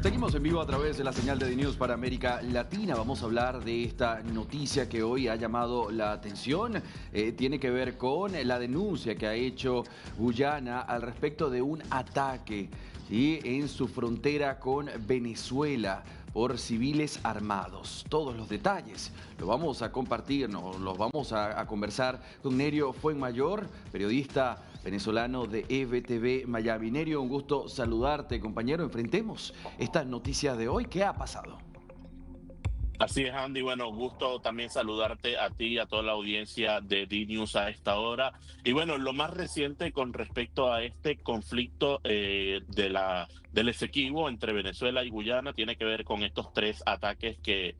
Seguimos en vivo a través de la señal de DNews para América Latina. Vamos a hablar de esta noticia que hoy ha llamado la atención. Tiene que ver con la denuncia que ha hecho Guyana al respecto de un ataque, ¿sí?, en su frontera con Venezuela por civiles armados. Todos los detalles los vamos a compartir, los vamos a conversar con Nerio Fuenmayor, periodista venezolano de EVTV Miami. Nerio, un gusto saludarte, compañero. Enfrentemos esta noticia de hoy. ¿Qué ha pasado? Así es, Andy. Bueno, gusto también saludarte a ti y a toda la audiencia de D-News a esta hora. Y bueno, lo más reciente con respecto a este conflicto del Esequibo entre Venezuela y Guyana tiene que ver con estos tres ataques que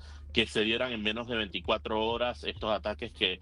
se dieran en menos de 24 horas, estos ataques que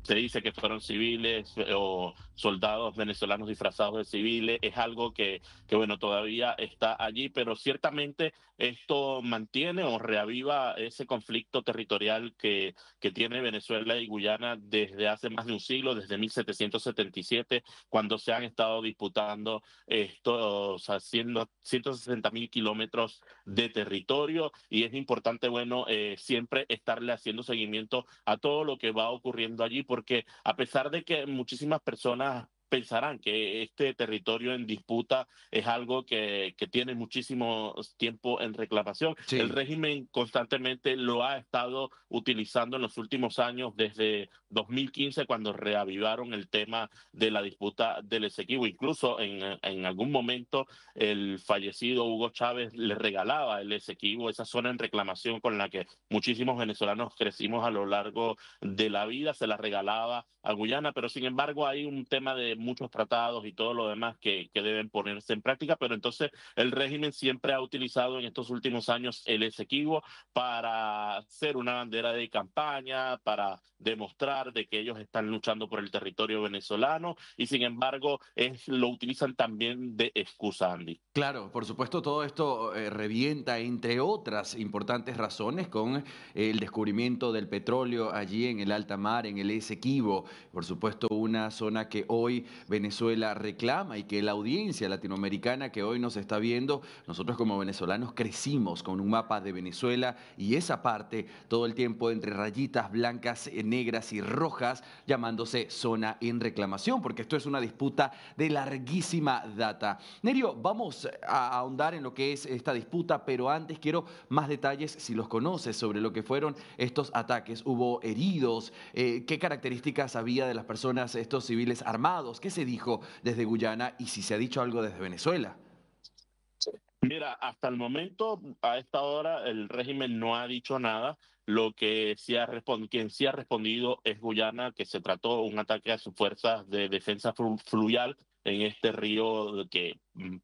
se dice que fueron civiles o soldados venezolanos disfrazados de civiles. Es algo que bueno, todavía está allí, pero ciertamente esto mantiene o reaviva ese conflicto territorial que tiene Venezuela y Guyana desde hace más de un siglo, desde 1777, cuando se han estado disputando estos haciendo 160.000 kilómetros de territorio. Y es importante, bueno, siempre estarle haciendo seguimiento a todo lo que va ocurriendo allí, porque a pesar de que muchísimas personas pensarán que este territorio en disputa es algo que tiene muchísimo tiempo en reclamación. El Sí. régimen constantemente lo ha estado utilizando en los últimos años, desde 2015, cuando reavivaron el tema de la disputa del Esequibo. Incluso en algún momento el fallecido Hugo Chávez le regalaba el Esequibo, esa zona en reclamación con la que muchísimos venezolanos crecimos a lo largo de la vida, se la regalaba a Guyana, pero sin embargo hay un tema de muchos tratados y todo lo demás que deben ponerse en práctica. Pero entonces el régimen siempre ha utilizado en estos últimos años el Esequibo para ser una bandera de campaña, para demostrar de que ellos están luchando por el territorio venezolano, y sin embargo lo utilizan también de excusa, Andy. Claro, por supuesto, todo esto revienta, entre otras importantes razones, con el descubrimiento del petróleo allí en el alta mar, en el Esequibo. Por supuesto, una zona que hoy Venezuela reclama y que la audiencia latinoamericana que hoy nos está viendo, nosotros como venezolanos crecimos con un mapa de Venezuela y esa parte todo el tiempo entre rayitas blancas, negras y rojas, llamándose zona en reclamación, porque esto es una disputa de larguísima data. Nerio, vamos a ahondar en lo que es esta disputa, pero antes quiero más detalles, si los conoces, sobre lo que fueron estos ataques. ¿Hubo heridos? ¿Qué características había de las personas, estos civiles armados? ¿Qué se dijo desde Guyana y si se ha dicho algo desde Venezuela? Mira, hasta el momento, a esta hora, el régimen no ha dicho nada. Lo que quien sí ha respondido es Guyana, que se trató de un ataque a sus fuerzas de defensa fluvial en este río que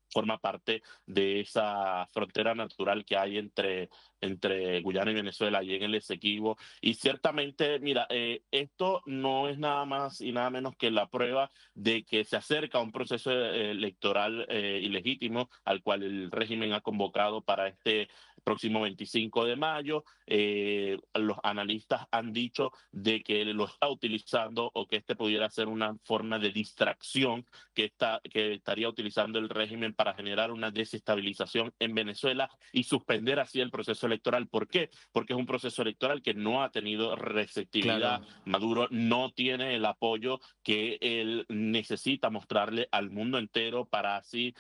forma parte de esa frontera natural que hay entre Guyana y Venezuela, y en el Esequibo. Y ciertamente, mira, esto no es nada más y nada menos que la prueba de que se acerca un proceso electoral ilegítimo al cual el régimen ha convocado para este próximo 25 de mayo. Los analistas han dicho de que lo está utilizando, o que este pudiera ser una forma de distracción que estaría utilizando el régimen para generar una desestabilización en Venezuela y suspender así el proceso electoral. ¿Por qué? Porque es un proceso electoral que no ha tenido receptividad. Claro. Maduro no tiene el apoyo que él necesita mostrarle al mundo entero para así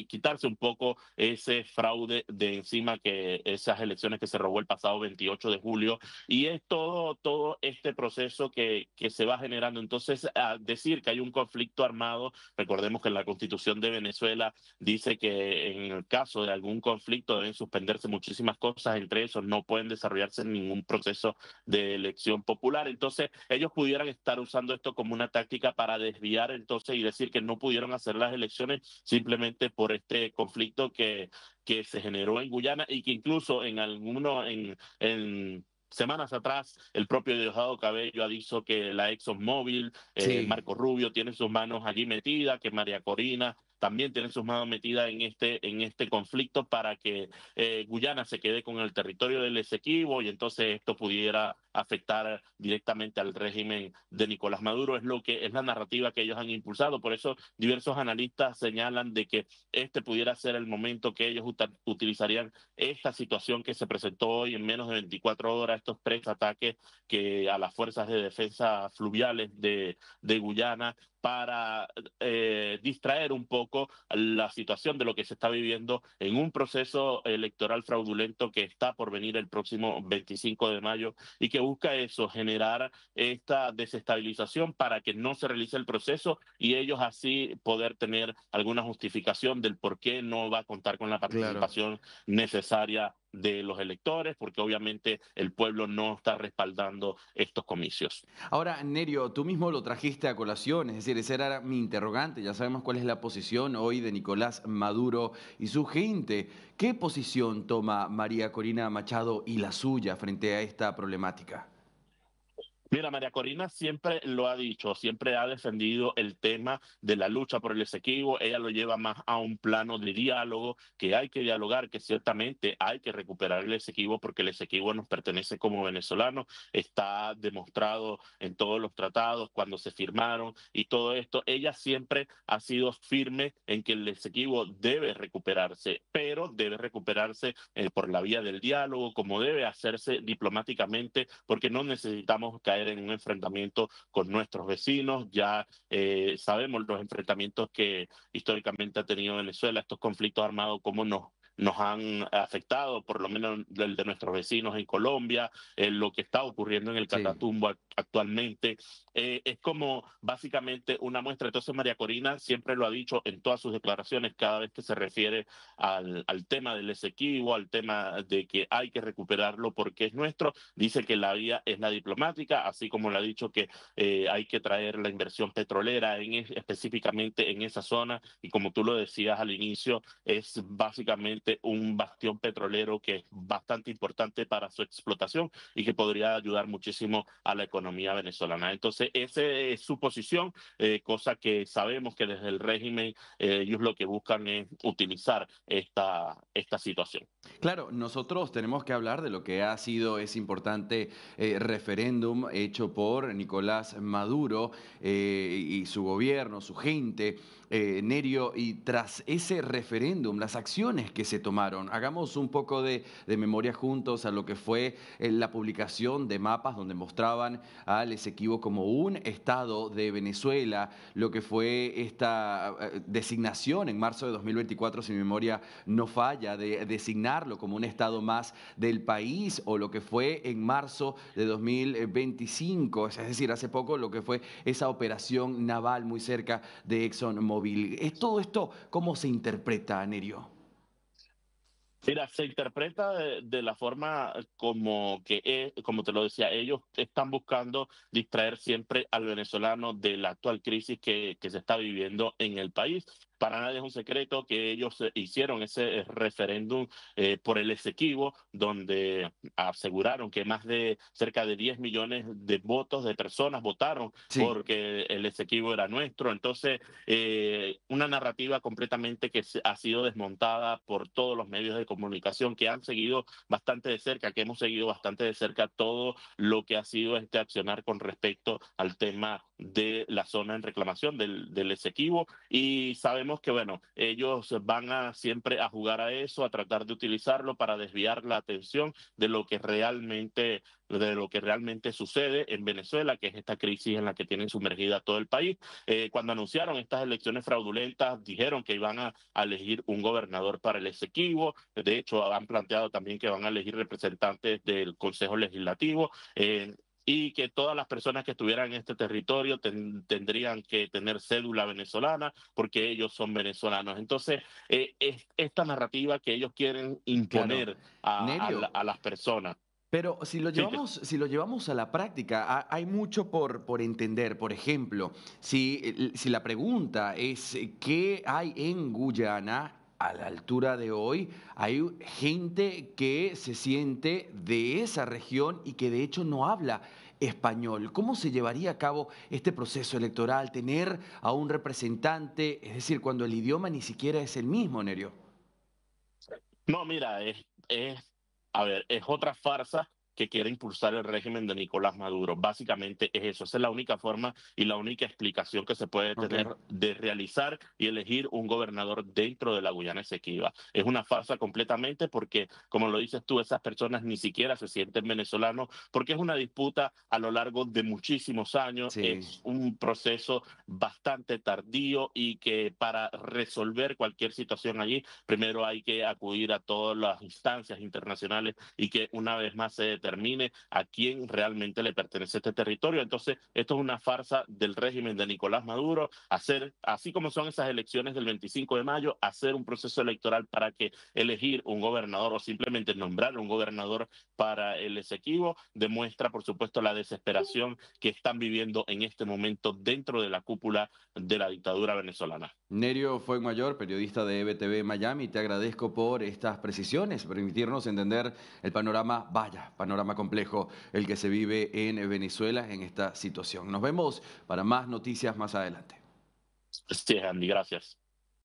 quitarse un poco ese fraude de encima, que esas elecciones que se robó el pasado 28 de julio. Y es todo este proceso que se va generando. Entonces, a decir que hay un conflicto armado, recordemos que la Constitución de Venezuela dice que en el caso de algún conflicto deben suspenderse muchísimas cosas, entre esos no pueden desarrollarse ningún proceso de elección popular. Entonces, ellos pudieran estar usando esto como una táctica para desviar entonces y decir que no pudieron hacer las elecciones simplemente por este conflicto que se generó en Guyana, y que incluso en semanas atrás, el propio Diosdado Cabello ha dicho que la ExxonMobil, Sí. Marco Rubio, tiene sus manos allí metidas, que María Corina también tienen sus manos metidas en este conflicto para que Guyana se quede con el territorio del Esequibo y entonces esto pudiera afectar directamente al régimen de Nicolás Maduro. Es la narrativa que ellos han impulsado. Por eso diversos analistas señalan de que este pudiera ser el momento que ellos utilizarían esta situación que se presentó hoy en menos de 24 horas, estos 3 ataques que a las fuerzas de defensa fluviales de Guyana para distraer un poco la situación de lo que se está viviendo en un proceso electoral fraudulento que está por venir el próximo 25 de mayo y que busca eso, generar esta desestabilización para que no se realice el proceso y ellos así poder tener alguna justificación del por qué no va a contar con la Claro. participación necesaria de los electores, porque obviamente el pueblo no está respaldando estos comicios. Ahora, Nerio, tú mismo lo trajiste a colación, es decir, esa era mi interrogante, ya sabemos cuál es la posición hoy de Nicolás Maduro y su gente. ¿Qué posición toma María Corina Machado y la suya frente a esta problemática? Mira, María Corina siempre lo ha dicho, siempre ha defendido el tema de la lucha por el Esequibo. Ella lo lleva más a un plano de diálogo, que hay que dialogar, que ciertamente hay que recuperar el Esequibo porque el Esequibo nos pertenece como venezolanos. Está demostrado en todos los tratados cuando se firmaron y todo esto. Ella siempre ha sido firme en que el Esequibo debe recuperarse, pero debe recuperarse por la vía del diálogo, como debe hacerse diplomáticamente, porque no necesitamos caer en un enfrentamiento con nuestros vecinos. Ya sabemos los enfrentamientos que históricamente ha tenido Venezuela, estos conflictos armados, cómo nos han afectado, por lo menos el de nuestros vecinos en Colombia, lo que está ocurriendo en el Sí. Catatumbo actualmente. Es como básicamente una muestra. Entonces María Corina siempre lo ha dicho en todas sus declaraciones, cada vez que se refiere al tema del Esequibo, al tema de que hay que recuperarlo porque es nuestro, dice que la vía es la diplomática, así como le ha dicho que hay que traer la inversión petrolera específicamente en esa zona y como tú lo decías al inicio, es básicamente un bastión petrolero que es bastante importante para su explotación y que podría ayudar muchísimo a la economía venezolana. Entonces, esa es su posición, cosa que sabemos que desde el régimen ellos lo que buscan es utilizar esta situación. Claro, nosotros tenemos que hablar de lo que ha sido ese importante referéndum hecho por Nicolás Maduro y su gobierno, su gente, Nerio, y tras ese referéndum, las acciones que se tomaron. Hagamos un poco de memoria juntos a lo que fue la publicación de mapas donde mostraban al Esequibo como un estado de Venezuela, lo que fue esta designación en marzo de 2024, si mi memoria no falla, de designarlo como un estado más del país, o lo que fue en marzo de 2025, es decir, hace poco lo que fue esa operación naval muy cerca de ExxonMobil. ¿Es todo esto cómo se interpreta, Nerio? Mira, se interpreta de la forma como como te lo decía, ellos están buscando distraer siempre al venezolano de la actual crisis que se está viviendo en el país. Para nadie es un secreto que ellos hicieron ese referéndum por el Esequibo, donde aseguraron que más de cerca de 10 millones de votos de personas votaron Sí. porque el Esequibo era nuestro. Entonces, una narrativa completamente que ha sido desmontada por todos los medios de comunicación que han seguido bastante de cerca, que hemos seguido bastante de cerca todo lo que ha sido este accionar con respecto al tema de la zona en reclamación del Esequibo y sabemos que bueno, ellos van a siempre a jugar a eso, a tratar de utilizarlo para desviar la atención de lo que realmente sucede en Venezuela, que es esta crisis en la que tienen sumergida todo el país. Cuando anunciaron estas elecciones fraudulentas, dijeron que iban a elegir un gobernador para el Esequibo. De hecho, han planteado también que van a elegir representantes del Consejo Legislativo. Y que todas las personas que estuvieran en este territorio tendrían que tener cédula venezolana porque ellos son venezolanos. Entonces, es esta narrativa que ellos quieren Claro. imponer Nerio, a las personas. pero si lo Sí, si lo llevamos a la práctica, hay mucho por entender. Por ejemplo, si la pregunta es ¿qué hay en Guyana? A la altura de hoy, hay gente que se siente de esa región y que de hecho no habla español. ¿Cómo se llevaría a cabo este proceso electoral? Tener a un representante, es decir, cuando el idioma ni siquiera es el mismo, Nerio. No, mira, a ver, es otra farsa que quiere impulsar el régimen de Nicolás Maduro. Básicamente es eso, esa es la única forma y la única explicación que se puede Ok. tener de realizar y elegir un gobernador dentro de la Guyana Esequiba. Es una farsa completamente porque, como lo dices tú, esas personas ni siquiera se sienten venezolanos porque es una disputa a lo largo de muchísimos años, Sí. es un proceso bastante tardío y que para resolver cualquier situación allí primero hay que acudir a todas las instancias internacionales y que una vez más se determine a quién realmente le pertenece este territorio. Entonces, esto es una farsa del régimen de Nicolás Maduro, hacer, así como son esas elecciones del 25 de mayo, hacer un proceso electoral para que elegir un gobernador o simplemente nombrar un gobernador para el Esequibo, demuestra, por supuesto, la desesperación que están viviendo en este momento dentro de la cúpula de la dictadura venezolana. Nerio Fuenmayor, periodista de EBTV Miami, te agradezco por estas precisiones, permitirnos entender el panorama, vaya, panorama complejo, el que se vive en Venezuela en esta situación. Nos vemos para más noticias más adelante. Sí, Andy, gracias.